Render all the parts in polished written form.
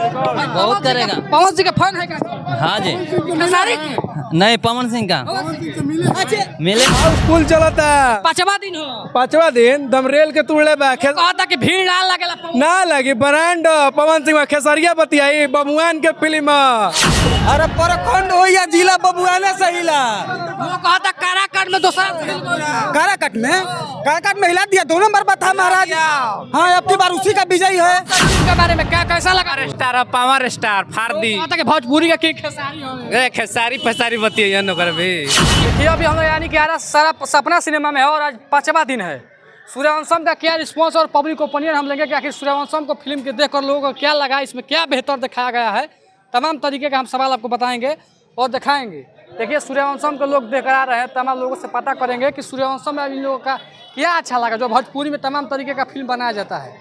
बहुत करेगा। पवन सिंह का फैन है क्या? हाँ जी। खेसारी नहीं, पवन सिंह का मिले। स्कूल चलता पांचवा दिन हो, पांचवा दिन दमरेल के तुड़ले बा कहा था कि भीड़ ना लगेला। ना लगी ब्रांड पवन सिंह खेसरिया बतियाई बबुआन के फिल्म। अरे प्रखंड हो या जिला बबुआने सहीला। वो कहा था काराकाट में दूसरा काराकाट में हिला दिया 2 नंबर बता महाराज। हाँ, अब की बार उसी का विजय है। के बारे में क्या कैसा लगा? स्टार पावर स्टार फारदी कहा था कि भोजपुरी का की खेसारी हो। खेसारी फसारी बतिया न कर भी। देखिए अभी हम लोग यानी कि सारा सपना सिनेमा में है और आज 5वां दिन है। सूर्यवंशम का क्या रिस्पांस और पब्लिक ओपिनियन हम लेंगे कि आखिर सूर्यवंशम को फिल्म के देखकर लोगों को क्या लगा, इसमें क्या बेहतर दिखाया गया है। तमाम तरीके का हम सवाल आपको बताएंगे और दिखाएंगे। देखिए सूर्यवंशम को लोग देख आ रहे हैं, तमाम लोगों से पता करेंगे कि सूर्यवंशम में इन लोगों का क्या अच्छा लगा, जो भोजपुरी में तमाम तरीके का फिल्म बनाया जाता है।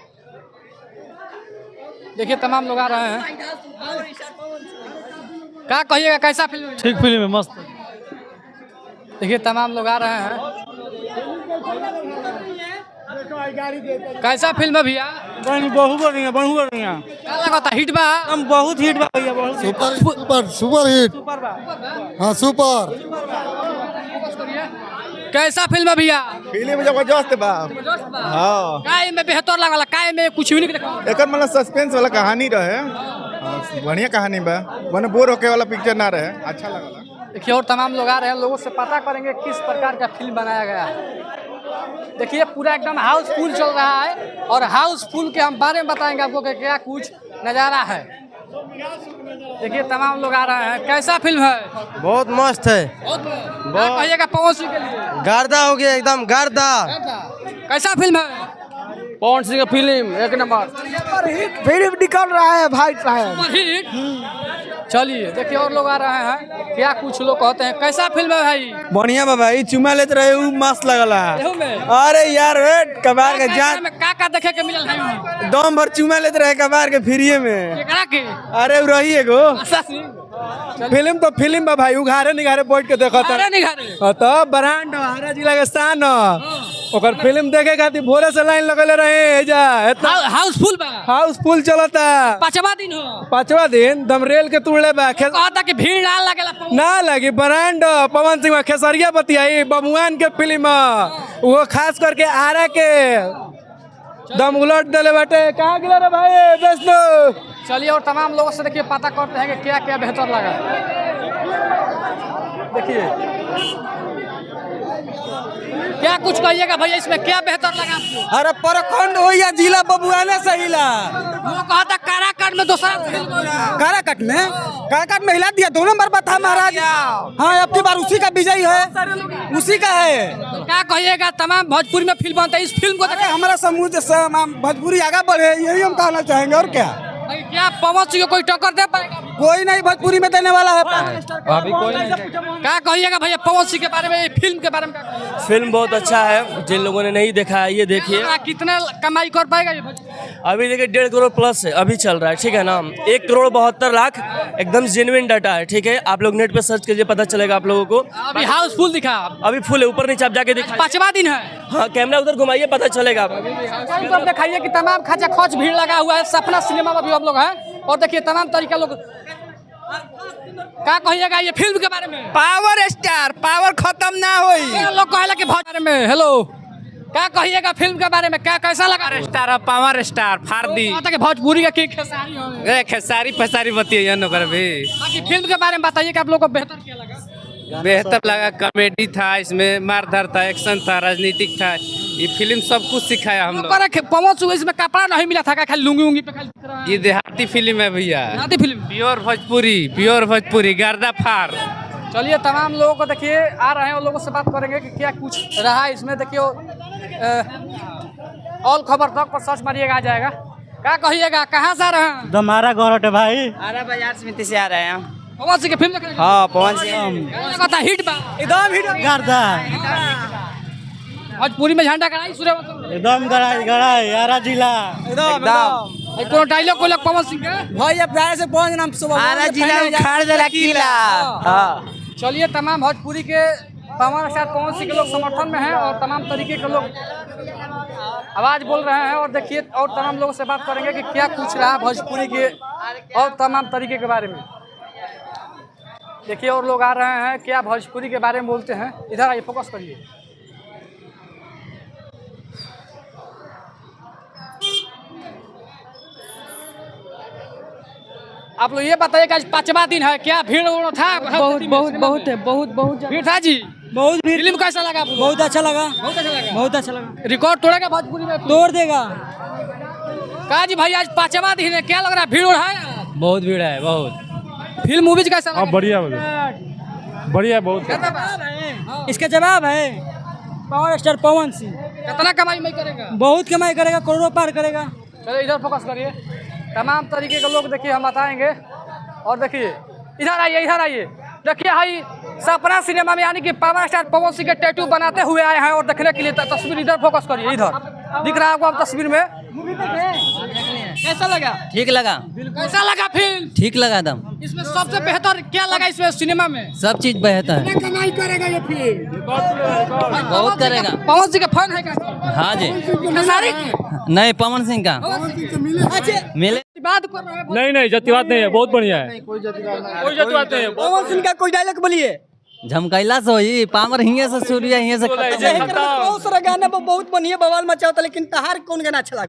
देखिए तमाम लोग आ रहे हैं, क्या कहिएगा कैसा फिल्म? ठीक फिल्म है, मस्त। देखिए तमाम लोग आ रहे हैं, कैसा फिल्म है भैया? बहुत बढ़िया क्या लगा था, हिट बा? हम बहुत हिट बा भैया, बहुत सुपर हिट। हाँ सुपर। कैसा फिल्म है भैया? फिल्म जबरदस्त बा। हाँ, काय में बेहतर लगला, काय में कुछ भी नहीं देखा। एक मतलब सस्पेंस वाला कहानी रहे। हाँ, बढ़िया कहानी बा, मैंने बोर होके वाला पिक्चर ना रहे, अच्छा लगा। देखिए और तमाम लोग आ रहे हैं, लोगों से पता करेंगे किस प्रकार का फिल्म बनाया गया है। देखिए पूरा एकदम हाउसफुल चल रहा है और हाउसफुल के हम बारे में बताएंगे आपको कि क्या कुछ नज़ारा है। देखिए तमाम लोग आ रहे हैं, कैसा फिल्म है? बहुत मस्त है। क्या कहिएगा पवन सिंह के लिए? गर्दा हो गया एकदम गर्दा। कैसा फिल्म है? पवन सिंह का फिल्म एक नंबर फिल्म निकल रहा है भाई साहब। चलिए देखिए और लोग आ रहे हैं, क्या कुछ लोग कहते हैं, कैसा फिल्म है भाई? बढ़िया बा भाई, चुमा लेते रहे उ मस्त लगला। एहू में अरे यार वेट कबार के जान में का देखे के मिलल है? दम भर चुमा लेते रहे कबार के फ्रीए में। केकरा के? अरे उ रही एगो आशा सिंह। फिल्म तो फिल्म बा भाई, उघारे निघारे बैठ के देखता। अरे निघारे तो ब्रांड हारा जिला के स्थान ओकर फिल्म देखे खातिर भोरे से लाइन लगले रहे जा। हाउसफुल बा, हाउसफुल चलता 5वां दिन हो, 5वां दिन दमरेल के तुड़ले बा कहा था कि भीड़ ना लगेला। ना लगी ब्रांड पवन सिंह खेसरिया बतियाई बबुआन के फिल्म। वो खास करके आरा के दम उलट दिले बाटे। कहाँ गिरा रे भाई, बेच लो। चलिए और तमाम लोगों से देखिए पता करते हैं कि क्या क्या बेहतर लगा। देखिए क्या कुछ कहिएगा भैया, इसमें क्या बेहतर लगा आपको? अरे प्रखंड हो या जिला बबुआने सहीला। वो कहा था काराकाट में दूसरा फिल्म। काराकाट में हिला दिया 2 नंबर बता महाराज। हाँ, अब की बार उसी का विजय है, उसी का है। क्या कहिएगा, तमाम भोजपुरी में फिल्म बनता है, इस फिल्म को देखें। हमारा समूह भोजपुरी आगे बढ़े, यही हम कहना चाहेंगे। और क्या क्या पवन सिंह को कोई टक्कर दे पाएगा? कोई नहीं भोजपुरी में देने वाला है अभी कोई नहीं। क्या कहिएगा भैया पवन सिंह के बारे में, फिल्म के बारे में? फिल्म बहुत अच्छा है, जिन लोगों ने नहीं देखा है ये देखिए। कितने कमाई कर पाएगा ये? अभी देखिए 1.5 करोड़ प्लस है, अभी चल रहा है, ठीक है ना। 1 करोड़ 72 लाख एकदम जेन्युइन डाटा है, ठीक है। आप लोग नेट पे सर्च कीजिए, पता चलेगा आप लोगों को। अभी हाउसफुल दिखा, अभी फुल है, ऊपर नीचे आप जाके देखिए। 5वां दिन है। हाँ, कैमरा उधर घुमाइए, पता चलेगा। आप दिखाइए कि तमाम खचा खच भीड़ लगा हुआ है। सपना सिनेमा में भी हम लोग हैं और देखिए तमाम तरीका लोग। क्या कहिएगा ये फिल्म के बारे में? पावर स्टार, पावर खत्म ना होई। लोग कहला कि बारे में। हेलो, क्या कहिएगा फिल्म के बारे में, क्या कैसा लगा? स्टार पावर स्टार फारदी कहा था कि भोजपुरी का की खेसारी हो। खेसारी फसारी बतिया न कर भी। बाकी फिल्म के बारे में बताइए कि आप लोग को बेहतर क्या लगा? बेहतर लगा, कॉमेडी था, इसमें मारधार था, एक्शन था, राजनीतिक था। ये फिल्म सब कुछ सिखाया हम लोग। पवन सिंह इसमें कपड़ा नहीं मिला था, खाली लुंगी उंगी पे खाली दिख रहा है। ये देहाती फिल्म है भैया, देहाती फिल्म, प्योर भोजपुरी गर्दा फार। चलिए तमाम लोगों को देखिए आ रहे हैं और लोगों से बात करेंगे कि क्या कुछ रहा है इसमें। देखिए ऑल खबर तक पर सर्च मारिएगा, आ जाएगा। क्या कहिएगा, कहाँ से आ रहे हैं? हमारा गौरट है भाई, आरा बाजार समिति से आ रहे हैं। पवन सिंह की फिल्म देखने? हाँ, पवन सिंह था हिट बा, एकदम हिट गर्दा, भोजपुरी में झंडा गड़ाई सूर्यवंशम एकदम गड़ाई यारा जिला एकदम। कोनो डायलॉग को लग पवन सिंह के भाई अब प्यारे से पहुंच नाम सुबह आरा जिला उखाड़ देला किला। हाँ, चलिए तमाम भोजपुरी के पवन स्टार पवन सिंह के लोग समर्थन में हैं और तमाम तरीके के लोग आवाज़ बोल रहे हैं। और देखिए और तमाम लोगों से बात करेंगे कि क्या पूछ रहा है भोजपुरी के और तमाम तरीके के बारे में। देखिए और लोग आ रहे हैं, क्या भोजपुरी के बारे में बोलते हैं। इधर आइए, फोकस करिए। आप लोग ये बताइए कि आज 5वां दिन है, क्या भीड़ उड़ था? बहुत भीड़ था जी, बहुत भीड़। फिल्म कैसा लगा आपको? बहुत अच्छा लगा, बहुत अच्छा लगा। बहुत अच्छा लगा। रिकॉर्ड तोड़ेगा भोजपुरी में? तोड़ देगा। कहा जी भाई आज 5वां दिन है, क्या लग रहा है? भीड़ उड़ है? बहुत भीड़ है, बहुत। फिल्म मूवीज कैसा लगा? बढ़िया बढ़िया बहुत। इसका जवाब है पावर स्टार पवन सिंह। कितना कमाई में करेगा? बहुत कमाई करेगा, करोड़ों पार करेगा। चलो इधर फोकस करिए। तमाम तरीके के लोग देखिए हम बताएंगे। और देखिए इधर आइए, इधर आइए। देखिए भाई सपना सिनेमा में यानी कि पावर स्टार पवन सिंह के टैटू बनाते हुए आए हैं और देखने के लिए तस्वीर। इधर फोकस करिए, इधर दिख रहा है आपको आप तस्वीर में। कैसा लगा? ठीक लगा, कैसा लगा फिल्म? ठीक लगा एकदम। इसमें सबसे बेहतर क्या लगा इसमें सिनेमा में? सब चीज बेहतर है, कमाई करेगा ये फिल्म? बहुत करेगा। पवन सिंह के फैन है क्या? हाँ जी। खेसारी? नहीं, पवन सिंह का मिले। बात कर रहे हैं। नहीं नहीं, जातिवाद नहीं है, बहुत बढ़िया है। कोई जातिवाद नहीं है। पवन सिंह का कोई डायलॉग बोलिए। झमकैला से होई पावर हिये से सूर्य हिये से खत्म। बहुत सारा गाना बहुत बढ़िया बवाल मचा होता, लेकिन तहार कौन गाना अच्छा लगा?